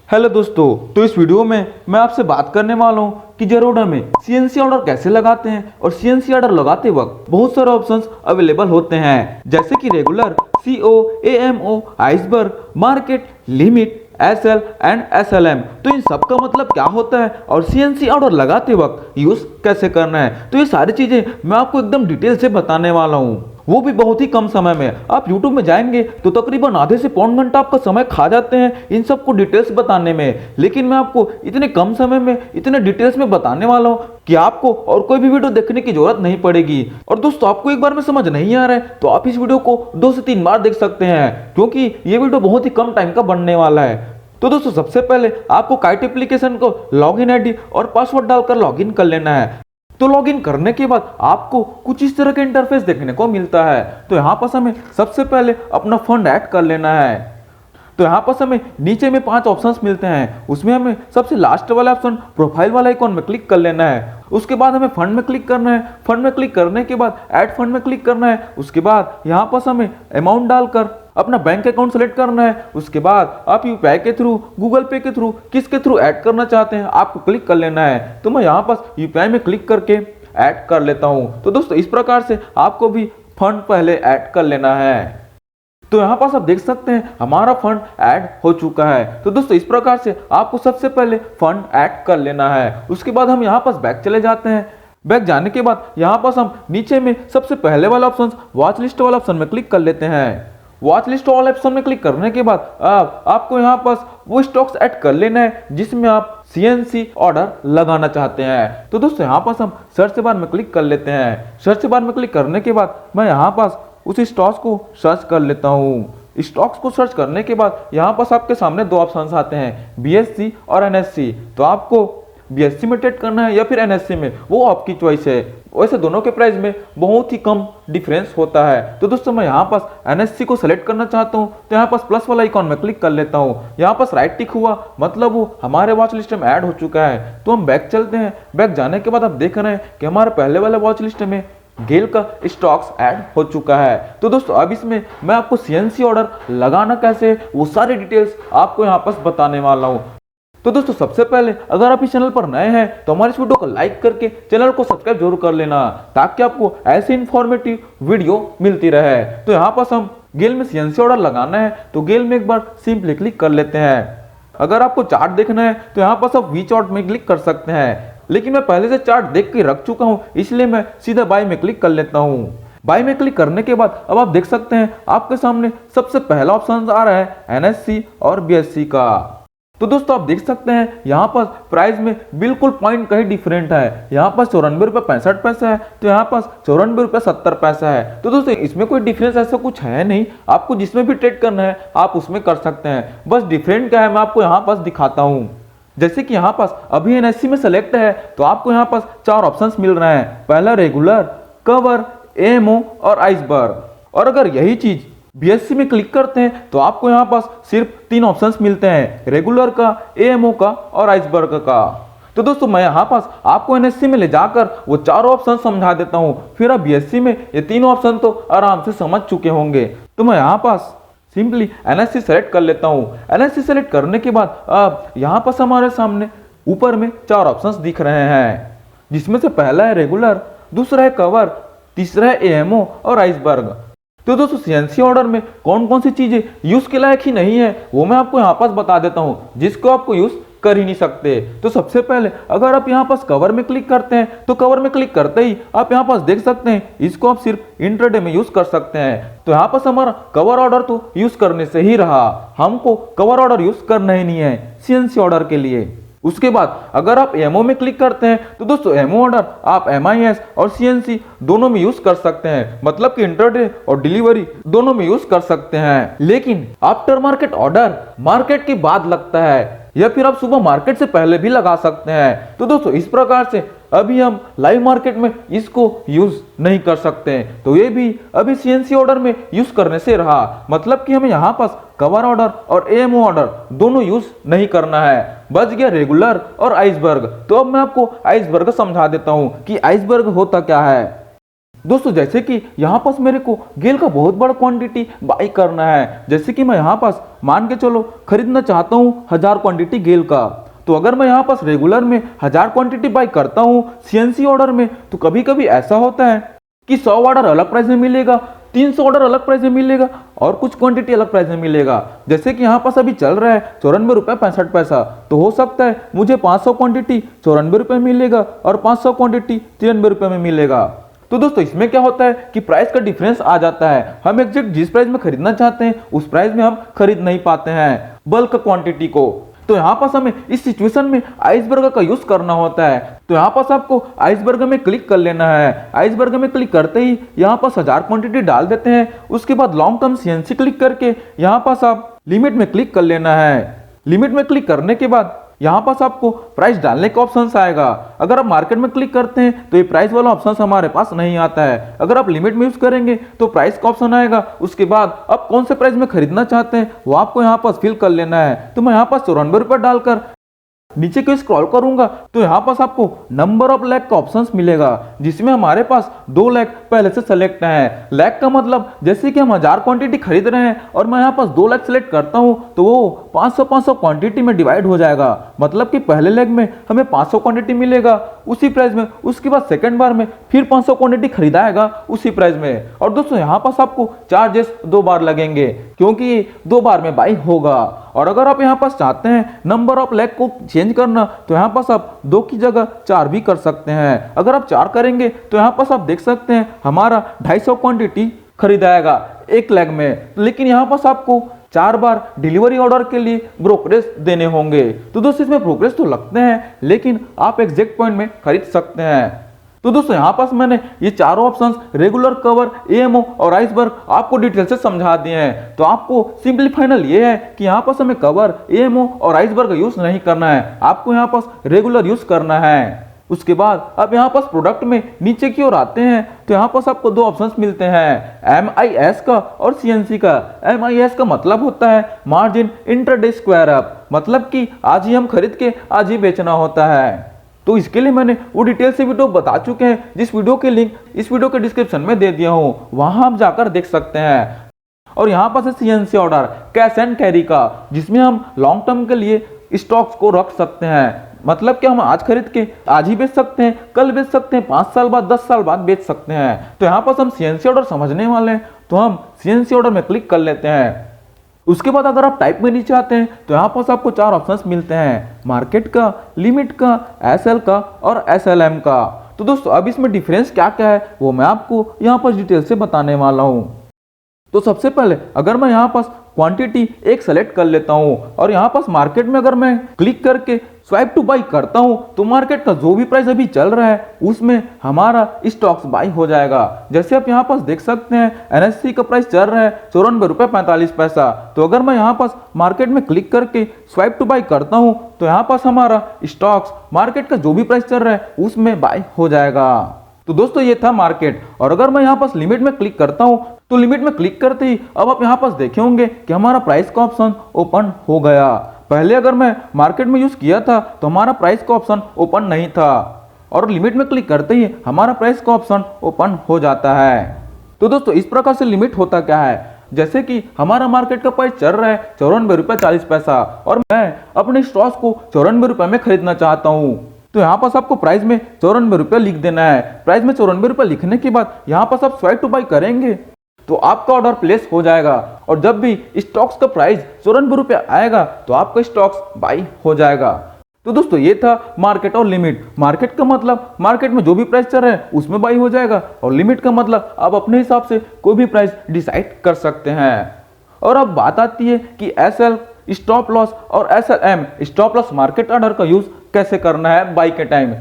Hello दोस्तों, तो इस वीडियो में मैं आपसे बात करने वाला हूँ कि जेरोडा में सीएनसी ऑर्डर कैसे लगाते हैं। और सीएनसी ऑर्डर लगाते वक्त बहुत सारे ऑप्शंस अवेलेबल होते हैं, जैसे कि regular, CO, AMO, iceberg, market, limit, SL and SLM. तो इन सब का मतलब क्या होता है और सीएनसी ऑर्डर लगाते वक्त यूज कैसे करना है, तो ये सारी चीजें मैं आपको एकदम डिटेल से बताने वाला हूँ, वो भी बहुत ही कम समय में। आप YouTube में जाएंगे तो तकरीबन आधे से पौन घंटा आपका समय खा जाते हैं इन सबको डिटेल्स बताने में, लेकिन मैं आपको इतने कम समय में इतने डिटेल्स में बताने वाला हूँ कि आपको और कोई भी वीडियो देखने की जरूरत नहीं पड़ेगी। और दोस्तों, आपको एक बार में समझ नहीं आ रहा है तो आप इस वीडियो को 2 से 3 बार देख सकते हैं, क्योंकि ये वीडियो बहुत ही कम टाइम का बनने वाला है। तो दोस्तों, सबसे पहले आपको काइट एप्लीकेशन को लॉगिन आईडी और पासवर्ड डालकर लॉगिन कर लेना है। तो लॉगिन करने के बाद आपको कुछ इस तरह का इंटरफेस देखने को मिलता है। तो यहाँ पर हमें सबसे पहले अपना फंड ऐड कर लेना है। तो यहाँ पर हमें नीचे में 5 ऑप्शंस मिलते हैं, उसमें हमें सबसे लास्ट वाला ऑप्शन प्रोफाइल वाला आइकॉन में क्लिक कर लेना है। उसके बाद हमें फंड में क्लिक करना है। फंड में क्लिक करने के बाद ऐड फंड में क्लिक करना है। उसके बाद यहाँ पर हमें अमाउंट डालकर अपना बैंक अकाउंट सेलेक्ट करना है। उसके बाद आप यूपीआई के थ्रू, गूगल पे के थ्रू, किसके थ्रू ऐड करना चाहते हैं आपको क्लिक कर लेना है। तो मैं यहाँ पर यूपीआई में क्लिक करके ऐड कर लेता हूँ। तो दोस्तों, इस प्रकार से आपको भी फंड पहले ऐड कर लेना है। तो यहाँ पास आप देख सकते हैं हमारा फंड ऐड हो चुका है। तो दोस्तों, इस प्रकार से आपको सबसे पहले फंड ऐड कर लेना है। उसके बाद हम यहाँ पास बैक चले जाते हैं। बैक जाने के बाद यहाँ पास हम नीचे में सबसे पहले वाला ऑप्शन वॉच लिस्ट वाला ऑप्शन में क्लिक कर लेते हैं। वॉच लिस्ट वाले ऑप्शन में क्लिक करने के बाद आपको यहाँ पास वो स्टॉक्स ऐड कर लेना है जिसमें आप सीएनसी ऑर्डर लगाना चाहते हैं। तो दोस्तों, यहाँ पास हम सर्च बार में क्लिक कर लेते हैं। सर्च बार में क्लिक करने के बाद मैं यहाँ पास उस स्टॉक्स को सर्च कर लेता हूँ। स्टॉक्स को सर्च करने के बाद यहाँ पास आपके सामने 2 ऑप्शंस आते हैं, बीएससी और एनएससी। तो आपको बीएससी में ट्रेड करना है या फिर एनएससी में, वो आपकी चॉइस है। वैसे दोनों के प्राइस में बहुत ही कम डिफरेंस होता है। तो दोस्तों, मैं यहाँ पास एनएससी को सेलेक्ट करना चाहता हूँ, तो यहाँ पास प्लस वाला आइकॉन में क्लिक कर लेता हूँ। यहाँ पास राइट टिक हुआ, मतलब वो हमारे वॉच लिस्ट में ऐड हो चुका है। तो हम बैक चलते हैं। बैक जाने के बाद आप देख रहे हैं कि हमारे पहले वाले वॉच लिस्ट में गेल का स्टॉक्स ऐड हो चुका है। तो दोस्तों, अब इसमें मैं आपको सीएनसी ऑर्डर लगाना कैसे, वो सारी डिटेल्स आपको यहाँ पास बताने वाला हूँ। तो दोस्तों, सबसे पहले अगर आप इस चैनल पर नए हैं तो हमारे इस वीडियो को लाइक करके चैनल को सब्सक्राइब जरूर कर लेना, ताकि आपको ऐसे इन्फॉर्मेटिव वीडियो मिलती रहे। तो यहाँ पास हम गेल में सीएनसी ऑर्डर लगाना है, तो गेल में एक बार सिंपली क्लिक कर लेते हैं। अगर आपको चार्ट देखना है तो यहाँ पास आप वी चार्ट में क्लिक कर सकते हैं, लेकिन मैं पहले से चार्ट देख के रख चुका हूँ, इसलिए मैं सीधा बाय में क्लिक कर लेता हूँ। बाय में क्लिक करने के बाद अब आप देख सकते हैं आपके सामने सबसे पहला ऑप्शन आ रहा है एनएससी और बीएससी का। तो दोस्तों, आप देख सकते हैं यहाँ पर प्राइस में बिल्कुल पॉइंट कहीं डिफरेंट है। यहाँ पर 94 रुपये 65 पैसा है, तो यहाँ पास 94 रुपये 70 पैसा है। तो दोस्तों, इसमें कोई डिफरेंस ऐसा कुछ है नहीं, आपको जिसमें भी ट्रेड करना है आप उसमें कर सकते हैं। बस डिफरेंट क्या है मैं आपको यहाँ पास दिखाता हूँ। जैसे कि यहाँ पास अभी एनएससी में सेलेक्ट है, तो आपको यहाँ पास 4 ऑप्शंस मिल रहे हैं। पहला रेगुलर, कवर, एएमओ और आइसबर्ग। और अगर यही चीज बीएससी में क्लिक करते हैं तो आपको यहाँ पास सिर्फ 3 ऑप्शंस मिलते हैं, रेगुलर का, एएमओ का और आइसबर्ग का। तो दोस्तों, मैं यहाँ पास आपको एनएससी में ले जाकर वो 4 ऑप्शन समझा देता हूँ, फिर आप बीएससी में ये 3 ऑप्शन तो आराम से समझ चुके होंगे। तो मैं यहाँ पास सिंपली एनएससी सेलेक्ट कर लेता हूँ। एनएससी सेलेक्ट करने के बाद अब यहाँ पास हमारे सामने ऊपर में 4 ऑप्शंस दिख रहे हैं, जिसमें से पहला है रेगुलर, दूसरा है कवर, तीसरा है एएमओ और आइसबर्ग। तो दोस्तों, सीएनसी ऑर्डर में कौन कौन सी चीजें यूज के लायक ही नहीं है वो मैं आपको यहाँ पास बता देता हूँ, जिसको आपको यूज कर ही नहीं सकते। तो सबसे पहले अगर आप यहाँ पास कवर में क्लिक करते हैं तो कवर में क्लिक करते ही आप यहाँ पास देख सकते हैं इसको आप सिर्फ इंट्राडे में यूज कर सकते हैं। तो यहाँ पास हमारा कवर ऑर्डर तो यूज करने से ही रहा, हमको कवर ऑर्डर यूज करना ही नहीं है सीएनसी ऑर्डर के लिए। उसके बाद अगर आप एमओ में क्लिक करते हैं तो दोस्तों, एमओ ऑर्डर आप एमआईएस और सीएनसी दोनों में यूज कर सकते हैं, मतलब कि इंटरडे और डिलीवरी दोनों में यूज कर सकते हैं। लेकिन आफ्टर मार्केट ऑर्डर मार्केट के बाद लगता है, या फिर आप सुबह मार्केट से पहले भी लगा सकते हैं। तो दोस्तों, इस प्रकार से अभी हम लाइव मार्केट में इसको यूज नहीं कर सकते हैं, तो ये भी अभी सीएनसी ऑर्डर में यूज करने से रहा, मतलब कि हमें यहाँ पास कवर ऑर्डर और एएमओ ऑर्डर दोनों यूज नहीं करना है। बच गया रेगुलर और आइसबर्ग। तो अब मैं आपको आइसबर्ग समझा देता हूँ कि आइसबर्ग होता क्या है। दोस्तों जैसे कि यहाँ पास मेरे को गेल का बहुत बड़ा क्वांटिटी बाई करना है, जैसे कि मैं यहाँ पास मान के चलो खरीदना चाहता हूँ 1000 क्वांटिटी गेल का। तो अगर मैं यहाँ पास रेगुलर में 1000 क्वांटिटी बाई करता हूँ सीएनसी ऑर्डर में, तो कभी कभी ऐसा होता है कि 100 ऑर्डर अलग प्राइस में मिलेगा, 300 ऑर्डर अलग प्राइस में मिलेगा और कुछ क्वांटिटी अलग प्राइस में मिलेगा। जैसे कि यहाँ पास अभी चल रहा है 94 रुपये 65 पैसा, तो हो सकता है मुझे 500 क्वांटिटी 94 रुपये मिलेगा और 500 क्वांटिटी 93 रुपये में मिलेगा। तो दोस्तों इसमें क्या होता है कि प्राइस का डिफरेंस आ जाता है, हम एग्जैक्ट जिस प्राइस में खरीदना चाहते हैं उस प्राइस में हम खरीद नहीं पाते हैं बल्क क्वांटिटी को। तो यहाँ पास हमें इस सिचुएशन में आइसबर्ग का यूज करना होता है। तो यहाँ पास आपको आइसबर्ग में क्लिक कर लेना है। आइसबर्ग में क्लिक करते ही यहाँ पास 1000 क्वांटिटी डाल देते हैं। उसके बाद लॉन्ग टर्म सीएनसी क्लिक करके यहाँ पास आप लिमिट में क्लिक कर लेना है। लिमिट में क्लिक करने के बाद यहाँ पास आपको प्राइस डालने का ऑप्शन आएगा। अगर आप मार्केट में क्लिक करते हैं तो ये प्राइस वाला ऑप्शन हमारे पास नहीं आता है। अगर आप लिमिट में यूज करेंगे तो प्राइस का ऑप्शन आएगा। उसके बाद आप कौन से प्राइस में खरीदना चाहते हैं वो आपको यहाँ पास फिल कर लेना है। तो मैं यहाँ पास 94 रुपये डालकर नीचे को स्क्रॉल करूंगा तो यहाँ पास आपको नंबर ऑफ लैक का ऑप्शंस मिलेगा, जिसमें हमारे पास 2 लाख पहले से सेलेक्ट है। लैक का मतलब जैसे कि हम 1000 क्वांटिटी खरीद रहे हैं और मैं यहाँ पास 2 लाख सेलेक्ट करता हूँ तो वो 500 क्वांटिटी में डिवाइड हो जाएगा। मतलब कि पहले लेग में हमें 500 क्वांटिटी मिलेगा उसी प्राइस में, उसके बाद सेकंड बार में फिर 500 क्वांटिटी खरीदाएगा उसी प्राइस में। और दोस्तों यहाँ पास आपको चार्जेस 2 बार लगेंगे क्योंकि ये 2 बार में बाई होगा। और अगर आप यहाँ पास चाहते हैं नंबर ऑफ लैक को चेंज करना तो यहाँ पास आप 2 की जगह 4 भी कर सकते हैं। अगर आप 4 करेंगे तो यहाँ पास आप देख सकते हैं हमारा 250 क्वांटिटी खरीदाएगा 1 लैक में, लेकिन यहाँ पास आपको 4 बार डिलीवरी ऑर्डर के लिए ब्रोकरेज देने होंगे। तो दोस्तों इसमें ब्रोकरेज तो लगते हैं लेकिन आप एग्जैक्ट पॉइंट में खरीद सकते हैं। तो दोस्तों यहाँ पास मैंने ये चारों ऑप्शंस रेगुलर, कवर, एएमओ और आइसबर्ग आपको डिटेल से समझा दिए हैं। तो आपको सिंपली फाइनल ये है कि यहाँ पास हमें कवर, एएमओ और आइसबर्ग यूज नहीं करना है, आपको यहाँ पास रेगुलर यूज करना है। उसके बाद अब यहाँ पास प्रोडक्ट में नीचे की ओर आते हैं तो यहाँ पास आपको 2 ऑप्शंस मिलते हैं, MIS का और CNC का। MIS का मतलब होता है मार्जिन इंटरडे स्क्वायर अप, मतलब कि आज ही हम खरीद के आज ही बेचना होता है। तो इसके लिए मैंने वो डिटेल से वीडियो बता चुके हैं, जिस वीडियो के लिंक इस वीडियो के डिस्क्रिप्शन में दे दिया हूँ, वहां आप जाकर देख सकते हैं। और यहाँ पास है CNC order cash and carry का, जिसमें हम लॉन्ग टर्म के लिए स्टॉक्स को रख सकते हैं। मतलब कि हम आज खरीद के आज ही बेच सकते हैं, कल बेच सकते हैं, 5 साल बाद 10 साल बाद बेच सकते हैं। तो यहाँ पास हम CNC ऑर्डर समझने वाले हैं तो हम CNC ऑर्डर में क्लिक कर लेते हैं। उसके बाद अगर आप टाइप में नीचे आते हैं तो यहाँ पास आपको 4 ऑप्शंस मिलते हैं, मार्केट का, लिमिट का, SL का और SLM का। तो दोस्तों अब इसमें डिफरेंस क्या क्या है वो मैं आपको यहाँ पास डिटेल से बताने वाला हूँ। तो सबसे पहले अगर मैं यहाँ पास क्वांटिटी 1 सेलेक्ट कर लेता हूँ और यहाँ पास मार्केट में अगर मैं क्लिक करके स्वाइप टू बाई करता हूँ तो मार्केट का जो भी प्राइस अभी चल रहा है उसमें हमारा स्टॉक्स बाई हो जाएगा। जैसे आप यहाँ पास देख सकते हैं NSE का प्राइस चल रहा है 94 रुपये 45 पैसा। तो अगर मैं यहाँ पास मार्केट में क्लिक करके स्वाइप टू बाई करता हूँ तो यहाँ पास हमारा स्टॉक्स मार्केट का जो भी प्राइस चल रहा है उसमें बाई हो जाएगा। तो दोस्तों ये था मार्केट। और अगर मैं यहाँ पास लिमिट में क्लिक करता हूँ तो लिमिट में क्लिक करते ही अब आप यहाँ पास देखे होंगे कि हमारा प्राइस का ऑप्शन ओपन हो गया। पहले अगर मैं मार्केट में यूज किया था तो हमारा प्राइस का ऑप्शन ओपन नहीं था और लिमिट में क्लिक करते ही हमारा प्राइस का ऑप्शन ओपन हो जाता है। तो दोस्तों इस प्रकार से लिमिट होता क्या है, जैसे कि हमारा मार्केट का प्राइस चल रहा है 94 रुपये 40 पैसा और मैं अपने स्टॉक्स को 94 रुपये में खरीदना चाहता हूँ। तो यहाँ पास आपको प्राइस में 94 रुपये लिख देना है। प्राइस में 94 रुपये लिखने के बाद यहाँ पास आप स्वाइप टू बाई करेंगे तो आपका ऑर्डर प्लेस हो जाएगा और जब भी स्टॉक्स का प्राइस 94 रुपये आएगा तो आपका स्टॉक्स बाई हो जाएगा। तो दोस्तों ये था मार्केट और लिमिट। मार्केट का मतलब मार्केट में जो भी प्राइस चल रहा है उसमें बाई हो जाएगा और लिमिट का मतलब आप अपने हिसाब से कोई भी प्राइस डिसाइड कर सकते हैं। और अब बात आती है कि SL स्टॉप लॉस और SLM stop loss market order का यूज कैसे करना है बाई के टाइम।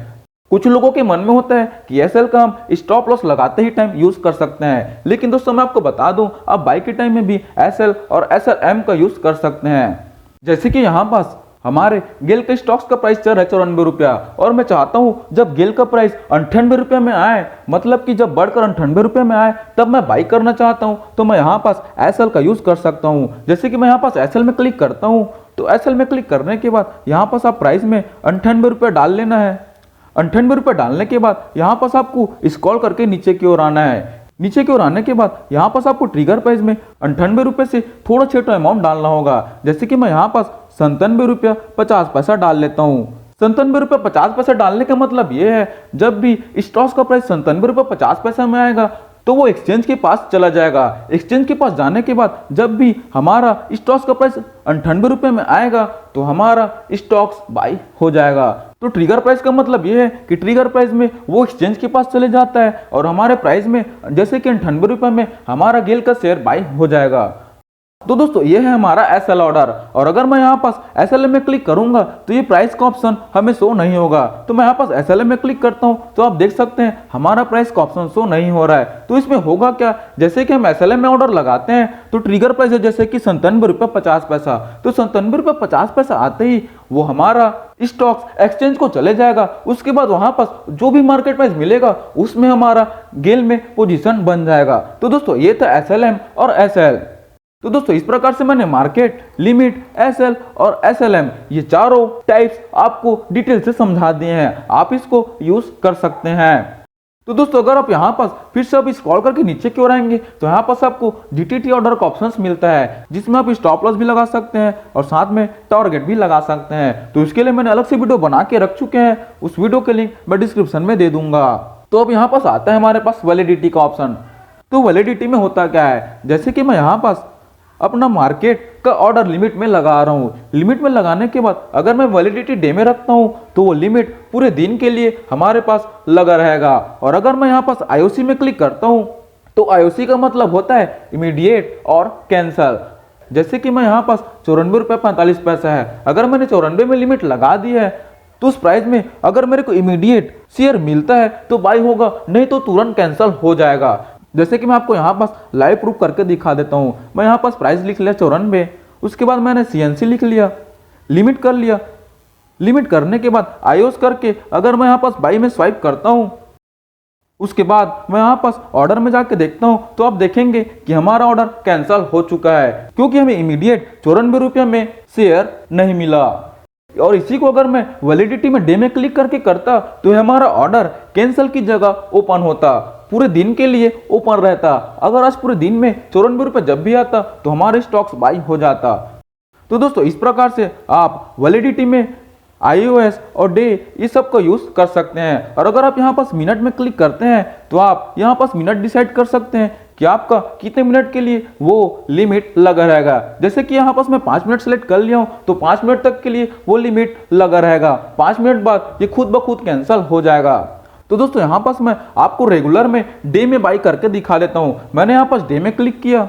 कुछ लोगों के मन में होता है कि SL का हम स्टॉप लॉस लगाते ही टाइम यूज कर सकते हैं, लेकिन दोस्तों मैं आपको बता दूं आप बाई के टाइम में भी SL और SLM का यूज कर सकते हैं। जैसे कि यहाँ पास हमारे गेल के स्टॉक्स का प्राइस चल रहा है 94 रुपया और मैं चाहता हूँ जब गेल का प्राइस 98 रुपये में आए, मतलब कि जब बढ़कर 98 रुपये में आए तब मैं बाई करना चाहता हूँ तो मैं यहाँ पास SL का यूज कर सकता हूँ। जैसे कि मैं यहाँ पास SL में क्लिक करता हूँ तो SL में क्लिक करने के बाद यहाँ पास आप प्राइस में 98 रुपये डाल लेना है। ₹98 डालने के बाद यहाँ पास आपको स्क्रॉल करके नीचे की ओर आना है। नीचे की ओर आने के बाद यहाँ पास आपको ट्रिगर प्राइस में ₹98 से थोड़ा छोटा अमाउंट डालना होगा। जैसे कि मैं यहाँ पास ₹97.50 डाल लेता हूँ। ₹97.50 डालने का मतलब ये है, जब भी स्टॉक्स का प्राइस ₹97.50 में आएगा तो वो एक्सचेंज के पास चला जाएगा। एक्सचेंज के पास जाने के बाद जब भी हमारा स्टॉक्स का प्राइस ₹98 में आएगा तो हमारा स्टॉक्स बाई हो जाएगा। तो ट्रिगर प्राइस का मतलब ये है कि ट्रिगर प्राइस में वो एक्सचेंज के पास चले जाता है और हमारे प्राइस में जैसे कि ₹98 में हमारा गेल का शेयर बाई हो जाएगा। तो दोस्तों ये है हमारा एसएल ऑर्डर, और अगर मैं यहाँ पास एसएल में क्लिक करूंगा तो ये प्राइस का ऑप्शन हमें शो नहीं होगा। तो मैं यहाँ पास एसएल में क्लिक करता हूँ तो आप देख सकते हैं हमारा प्राइस का ऑप्शन शो नहीं हो रहा है। तो इसमें होगा क्या, जैसे कि हम एसएल में ऑर्डर लगाते हैं तो ट्रिगर प्राइस है जैसे कि ₹97.50, तो ₹97.50 आते ही वो हमारा स्टॉक्स एक्सचेंज को चले जाएगा। उसके बाद वहां पास जो भी मार्केट प्राइस मिलेगा उसमें हमारा गेल में पोजीशन बन जाएगा। तो दोस्तों ये था एसएलएम और एसएल। तो दोस्तों इस प्रकार से मैंने मार्केट, लिमिट, एसएल और एसएलएम ये चारों टाइप्स आपको डिटेल से समझा दिए हैं। आप इसको यूज कर सकते हैं। तो दोस्तों अगर आप यहाँ पास फिर से अभी स्क्रॉल करके नीचे की ओर आएंगे तो यहाँ पास आपको डीटीटी ऑर्डर का ऑप्शंस मिलता है, जिसमें आप स्टॉप लॉस भी लगा सकते हैं और साथ में टारगेट भी लगा सकते हैं। तो इसके लिए मैंने अलग से वीडियो बना के रख चुके हैं, उस वीडियो के लिंक मैं डिस्क्रिप्शन में दे दूंगा। तो अब यहाँ पास आता है हमारे पास वैलिडिटी का ऑप्शन। तो वैलिडिटी में होता क्या है, जैसे कि मैं यहाँ पास अपना मार्केट का ऑर्डर लिमिट में लगा रहा हूँ। लिमिट में लगाने के बाद अगर मैं वैलिडिटी डे में रखता हूँ तो वो लिमिट पूरे दिन के लिए हमारे पास लगा रहेगा। और अगर मैं यहाँ पास आईओसी में क्लिक करता हूँ तो आईओसी का मतलब होता है इमीडिएट और कैंसल। जैसे कि मैं यहाँ पास ₹94.45 है, अगर मैंने 94 में लिमिट लगा दी है तो उस प्राइस में अगर मेरे को इमीडिएट शेयर मिलता है तो बाई होगा, नहीं तो तुरंत कैंसिल हो जाएगा। जैसे कि मैं आपको यहाँ पास लाइव प्रूफ करके दिखा देता हूँ। मैं यहाँ पास प्राइस लिख लिया 94, उसके बाद मैंने सीएनसी लिख लिया, लिमिट कर लिया। लिमिट करने के बाद आईओस करके अगर मैं यहाँ पास बाई में स्वाइप करता हूँ, उसके बाद मैं यहाँ पास ऑर्डर में जाके देखता हूँ तो आप देखेंगे कि हमारा ऑर्डर कैंसिल हो चुका है, क्योंकि हमें इमीडिएट ₹94 में शेयर नहीं मिला। और इसी को अगर मैं वैलिडिटी में डे में क्लिक करके करता तो हमारा ऑर्डर कैंसिल की जगह ओपन होता, पूरे दिन के लिए ओपन रहता। अगर आज पूरे दिन में ₹94 जब भी आता तो हमारे स्टॉक्स बाई हो जाता। तो दोस्तों इस प्रकार से आप वैलिडिटी में आईओएस और डे ये सब का यूज कर सकते हैं। और अगर आप यहाँ पास मिनट में क्लिक करते हैं तो आप यहाँ पास मिनट डिसाइड कर सकते हैं कि आपका कितने मिनट के लिए वो लिमिट लगा रहेगा। जैसे कि यहाँ पास मैं 5 मिनट सेलेक्ट कर लिया हूँ तो 5 मिनट तक के लिए वो लिमिट लगा रहेगा। 5 मिनट बाद ये खुद ब खुद कैंसिल हो जाएगा। तो दोस्तों यहाँ पास मैं आपको रेगुलर में डे में बाई करके दिखा देता हूँ। मैंने यहाँ पास डे में क्लिक किया,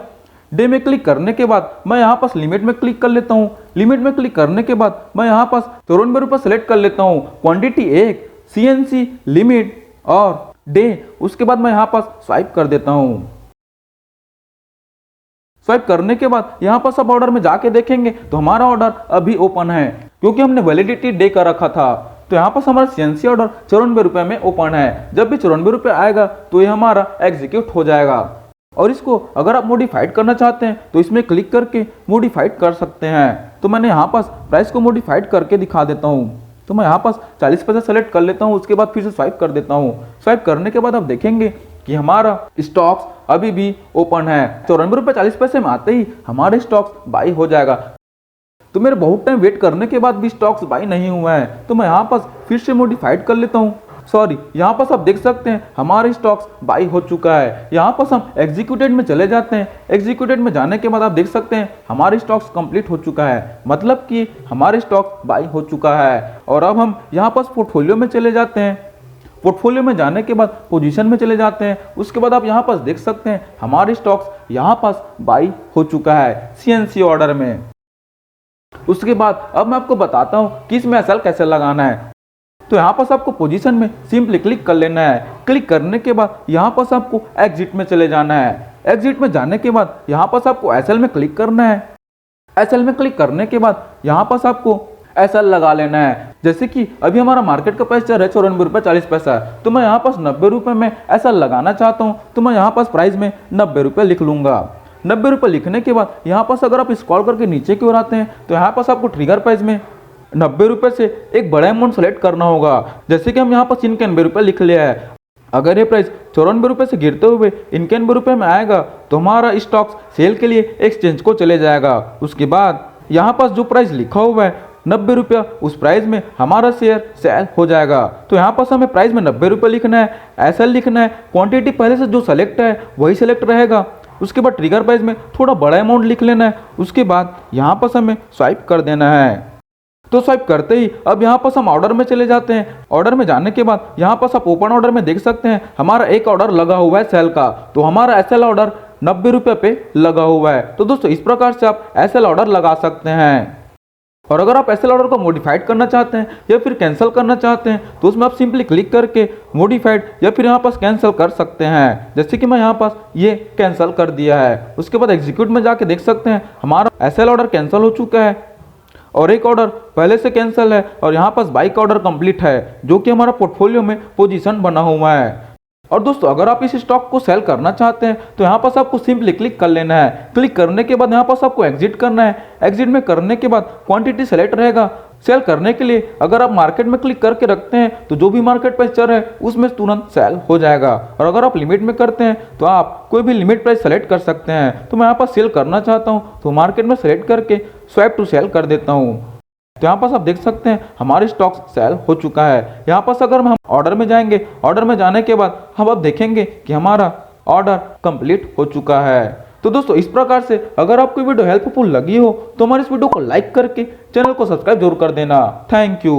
डे में क्लिक करने के बाद मैं यहाँ पास लिमिट में क्लिक कर लेता हूँ। लिमिट में क्लिक करने के बाद मैं यहाँ पास ₹94 सेलेक्ट कर लेता हूँ, क्वांटिटी 1, सीएनसी, लिमिट और डे। उसके बाद मैं यहाँ पास स्वाइप कर देता हूँ। स्वाइप करने के बाद यहाँ पर सब ऑर्डर में जाके देखेंगे तो हमारा ऑर्डर अभी ओपन है, क्योंकि हमने वैलिडिटी डे का रखा था। तो यहाँ पर हमारा सीएनसी ऑर्डर ₹94 में ओपन है। जब भी ₹94 आएगा तो ये हमारा एग्जीक्यूट हो जाएगा। और इसको अगर आप मॉडिफाइड करना चाहते हैं तो इसमें क्लिक करके मॉडिफाइड कर सकते हैं। तो मैंने यहाँ पास प्राइस को मॉडिफाइड करके दिखा देता हूँ। तो मैं यहाँ पास 40 पैसा सेलेक्ट कर लेता हूँ, उसके बाद फिर से स्वाइप कर देता हूँ। स्वाइप करने के बाद आप देखेंगे कि हमारा स्टॉक्स अभी भी ओपन है। ₹94.40 में आते ही हमारे स्टॉक्स बाई हो जाएगा। तो मेरे बहुत टाइम वेट करने के बाद भी स्टॉक्स बाई नहीं हुआ है, तो मैं यहाँ पास फिर से मॉडिफाइड कर लेता हूँ। सॉरी, यहाँ पास आप देख सकते हैं हमारे स्टॉक्स बाई हो चुका है। यहाँ पास हम एग्जीक्यूटेड में चले जाते हैं। एग्जीक्यूटेड में जाने के बाद आप देख सकते हैं हमारे स्टॉक्स कंप्लीट हो चुका है, मतलब कि हमारे स्टॉक्स बाई हो चुका है। और अब हम यहाँ पास पोर्टफोलियो में चले जाते हैं। पोर्टफोलियो में जाने के बाद पोजीशन में चले जाते हैं। उसके बाद आप यहाँ पास देख सकते हैं हमारे स्टॉक्स यहाँ पास बाई हो चुका है सीएनसी ऑर्डर में। उसके बाद अब मैं आपको बताता हूँ कि इसमें एसएल कैसे लगाना है। तो यहाँ पास आपको पोजीशन में सिंपली क्लिक कर लेना है। क्लिक करने के बाद यहाँ पास आपको एग्जिट में चले जाना है। एग्जिट में जाने के बाद यहाँ पास आपको एसएल में क्लिक करना है। एसएल में क्लिक करने के बाद यहाँ पास आपको एसएल लगा लेना है। जैसे कि अभी हमारा मार्केट का प्राइस चल रहा है ₹94.40, तो मैं यहाँ पास ₹90 में एसएल लगाना चाहता हूँ, तो मैं यहाँ पास प्राइस में ₹90 लिख लूंगा। ₹90 लिखने के बाद यहाँ पास अगर आप स्क्रॉल करके नीचे की ओर आते हैं तो यहाँ पास आपको ट्रिगर प्राइस में ₹90 से एक बड़ा अमाउंट सेलेक्ट करना होगा। जैसे कि हम यहाँ पर ₹91 लिख लिया है। अगर ये प्राइस ₹94 से गिरते हुए ₹91 में आएगा तो हमारा स्टॉक सेल के लिए एक्सचेंज को चले जाएगा। उसके बाद यहाँ पर जो प्राइस लिखा हुआ है ₹90, उस प्राइस में हमारा शेयर सेल हो जाएगा। तो यहाँ पर हमें प्राइस में ₹90 लिखना है, ऐसा लिखना है, क्वांटिटी पहले से जो सेलेक्ट है वही सेलेक्ट रहेगा। उसके बाद ट्रिगर प्राइस में थोड़ा बड़ा अमाउंट लिख लेना है। उसके बाद यहाँ पर हमें स्वाइप कर देना है। तो स्वाइप करते ही अब यहाँ पर हम ऑर्डर में चले जाते हैं। ऑर्डर में जाने के बाद यहाँ पर आप ओपन ऑर्डर में देख सकते हैं हमारा एक ऑर्डर लगा हुआ है सेल का। तो हमारा एसएल ऑर्डर ₹90 पे लगा हुआ है। तो दोस्तों इस प्रकार से आप एसएल ऑर्डर लगा सकते हैं। और अगर आप एसएल ऑर्डर को मॉडिफाइड करना चाहते हैं या फिर कैंसिल करना चाहते हैं तो उसमें आप सिंपली क्लिक करके मॉडिफाइड या फिर यहाँ पास कैंसिल कर सकते हैं। जैसे कि मैं यहाँ पास ये कैंसिल कर दिया है। उसके बाद एग्जीक्यूट में जाके देख सकते हैं हमारा एसएल ऑर्डर कैंसिल हो चुका है और एक ऑर्डर पहले से कैंसिल है और यहाँ पास बाइक ऑर्डर कंप्लीट है जो कि हमारा पोर्टफोलियो में पोजीशन बना हुआ है। और दोस्तों अगर आप इस स्टॉक को सेल करना चाहते हैं तो यहाँ पास आपको सिंपली क्लिक कर लेना है। क्लिक करने के बाद यहाँ पास आपको एग्जिट करना है। एग्जिट में करने के बाद क्वांटिटी सेलेक्ट रहेगा। सेल करने के लिए अगर आप मार्केट में क्लिक करके रखते हैं तो जो भी मार्केट प्राइस चल रहा है उसमें तुरंत सेल हो जाएगा। और अगर आप लिमिट में करते हैं तो आप कोई भी लिमिट प्राइस सेलेक्ट कर सकते हैं। तो मैं यहाँ पास सेल करना चाहता हूँ तो मार्केट में सेलेक्ट करके स्वाइप टू सेल कर देता हूँ। तो यहाँ पास आप देख सकते हैं हमारे स्टॉक सेल हो चुका है। यहाँ पास अगर हम ऑर्डर में जाएंगे, ऑर्डर में जाने के बाद हम अब देखेंगे कि हमारा ऑर्डर कंप्लीट हो चुका है। तो दोस्तों इस प्रकार से अगर आपको वीडियो हेल्पफुल लगी हो तो हमारे इस वीडियो को लाइक करके चैनल को सब्सक्राइब जरूर कर देना। Thank you.